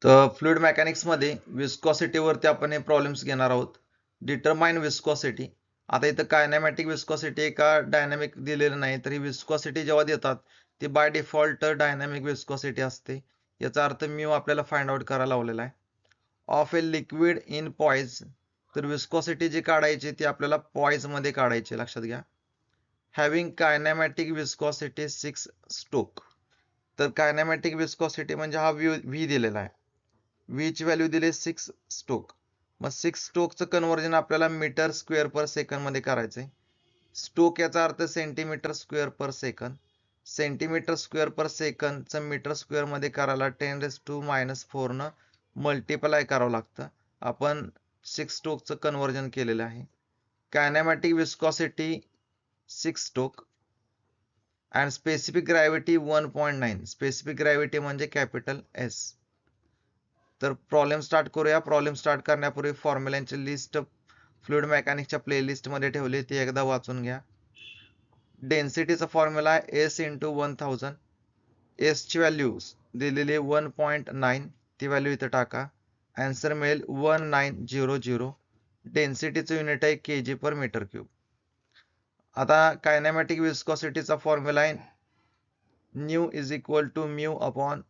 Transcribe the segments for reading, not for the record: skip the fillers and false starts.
तर fluid mechanics मध्ये viscosity वरती आपण हे प्रॉब्लेम्स घेणार आहोत. Determine viscosity. आता इथं कायनॅमॅटिक विस्कॉसिटी का डायनॅमिक दिलेलं नाही, तर ही विस्कॉसिटी जेव्हा देतात ती बाय डिफॉल्ट डायनॅमिक विस्कॉसिटी असते. याचा अर्थ म्यू आपल्याला फाइंड आउट करायला लावलेला आहे. Of a liquid in poise, तर विस्कॉसिटी जी काढायची ती आपल्याला पॉइज मध्ये काढायची, लक्षात घ्या. Having kinematic viscosity 6 stoke. तर कायनॅमॅटिक विस्कॉसिटी म्हणजे हा व्ही दिलेला आहे. व्ही ची व्हॅल्यू दिली 6 स्टोक. मग 6 स्टोकचं कन्व्हर्जन आपल्याला मीटर स्क्वेअर पर सेकंड मध्ये करायचंय. स्टोक याचा अर्थ centimetre square per second. Centimetre square per सेकंडचं मीटर स्क्वेअर मध्ये करायला 10⁻⁻⁴ न मल्टिप्लाय करावं लागतं. आपण 6 स्टोकचं कन्व्हर्जन केलेलं आहे. Kinematic viscosity 6 stoke and specific gravity 1.9. Specific gravity म्हणजे कॅपिटल एस. तर प्रॉब्लेम स्टार्ट करूया. प्रॉब्लेम स्टार्ट करण्यापूर्वी फॉर्म्युलांची लिस्ट फ्लुइड मेकॅनिक्सच्या प्लेलिस्ट मध्ये ठेवली, ती एकदा वाचून घ्या. डेन्सिटीचा फॉर्म्युला आहे एस इंटू 1000. एस ची व्हॅल्यू दिलेली 1.9, ती व्हॅल्यू इथं टाका. आन्सर मिळेल 1900. डेन्सिटीचं युनिट आहे kg पर मीटर क्यूब. आता कायनॅमॅटिक विस्कॉसिटीचा फॉर्म्युला आहे nu is equal to mu upon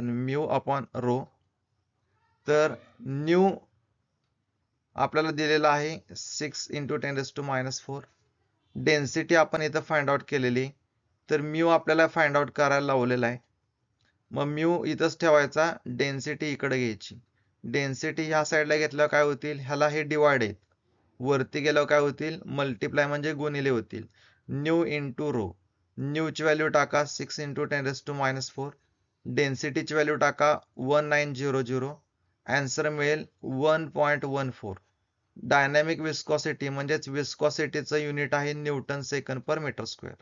mu upon row. तर न्यू आपल्याला दिलेला आहे 6 इंटू 10⁻⁴. डेन्सिटी आपण इथं फाइंड आउट केलेली, तर म्यू आपल्याला फाइंड आउट करायला लावलेला आहे. मग म्यू इथंच ठेवायचा, डेन्सिटी इकडे घ्यायची. डेन्सिटी ह्या साईडला घेतल्यावर काय होतील, ह्याला हे डिवाइड आहेत, वरती गेल्यावर काय होतील, मल्टिप्लाय म्हणजे गुणिले होतील. New into rho. न्यू ची व्हॅल्यू टाका 6 इंटू 10⁻⁴. डेन्सिटीची व्हॅल्यू टाका 1900. आन्सर मिळेल 1.14. डायनॅमिक विस्कॉसिटी म्हणजेच विस्कॉसिटीचं युनिट आहे newton second per metre square.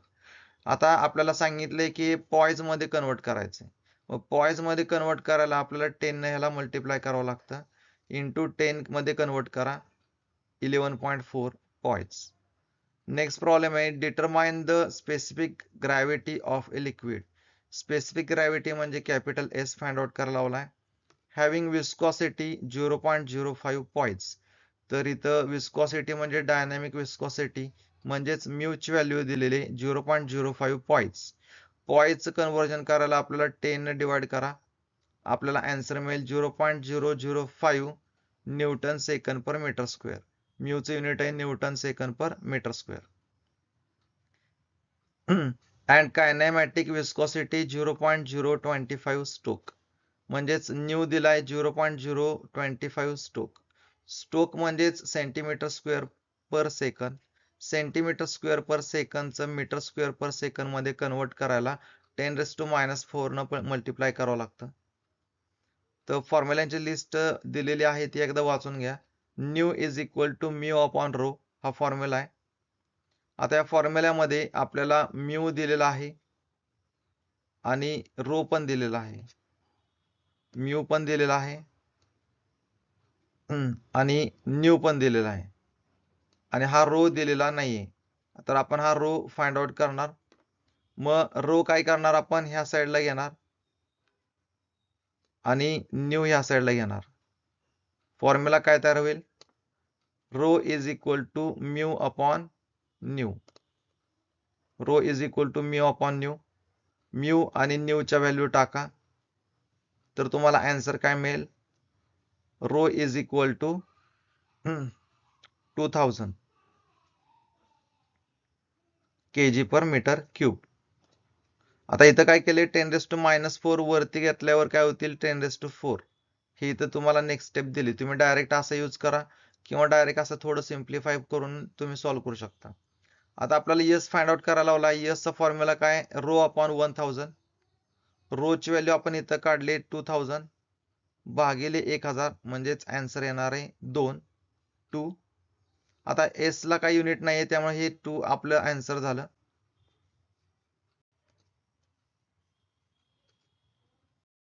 आता आपल्याला सांगितले की पॉइज मध्ये कन्वर्ट करायचे. मग पॉइज मध्ये कन्वर्ट करायला आपल्याला 10 ने ह्याला मल्टिप्लाय करावं लागतं. इंटू 10 मध्ये कन्वर्ट करा, 11.4 पॉइज. नेक्स्ट प्रॉब्लेम आहे determine the specific gravity of a liquid. Specific gravity म्हणजे कॅपिटल एस फाइंड आउट करायला लावलाय. Having viscosity 0.05 poise. तर इथं विस्कॉसिटी म्हणजे डायनॅमिक विस्कॉसिटी म्हणजेच म्यू ची व्हॅल्यू दिलेली 0.05 पॉइज. पॉइजचं कन्व्हर्जन करायला आपल्याला 10 ने डिवाइड करा, आपल्याला आन्सर मिळेल 0.005 newton second per metre square. म्यूचं युनिट आहे newton second per metre square. And kinematic viscosity 0.025 stoke. म्हणजेच न्यू दिलाय 0.025 स्टोक. स्टोक म्हणजेच centimetre square per second. Centimetre square per सेकंडचं मीटर स्क्वेअर पर सेकंड मध्ये कन्वर्ट करायला 10⁻⁴ न मल्टिप्लाय करावं लागतं. तर फॉर्म्युलांची लिस्ट दिलेली आहे, ती एकदा वाचून घ्या. Nu is equal to mu upon rho हा फॉर्म्युला आहे. आता या फॉर्म्युल्यामध्ये आपल्याला म्यू दिलेला आहे आणि रो पण दिलेला आहे. म्यू पण दिलेला आहे आणि न्यू पण दिलेला आहे आणि हा रो दिलेला नाहीये. तर आपण हा रो फाइंड आउट करणार. मग रो काय करणार, आपण ह्या साईडला घेणार आणि न्यू ह्या साईडला घेणार. फॉर्म्युला काय तयार होईल, rho is equal to mu upon nu. Rho is equal to mu upon nu. Mu आणि न्यूच्या व्हॅल्यू टाका, तर तुम्हाला आन्सर काय मिळेल, rho is equal to 2000 kg per metre cube. आता इथं काय केले, 10⁻⁴ वरती घेतल्यावर काय होतील 10⁴. ही इथं तुम्हाला नेक्स्ट स्टेप दिली. तुम्ही डायरेक्ट असं यूज करा किंवा डायरेक्ट असं थोडं सिम्प्लिफाय करून तुम्ही सॉल्व्ह करू शकता. आता आपल्याला यस फाइंड आउट करायला लावला. यसचा फॉर्म्युला काय, रो अपॉन 1000. रो ची व्हॅल्यू आपण इथं काढली 2000 भागिले 1000, म्हणजेच आन्सर येणार आहे 2. आता एस ला काही युनिट नाहीये त्यामुळे हे 2 आपलं आन्सर झालं.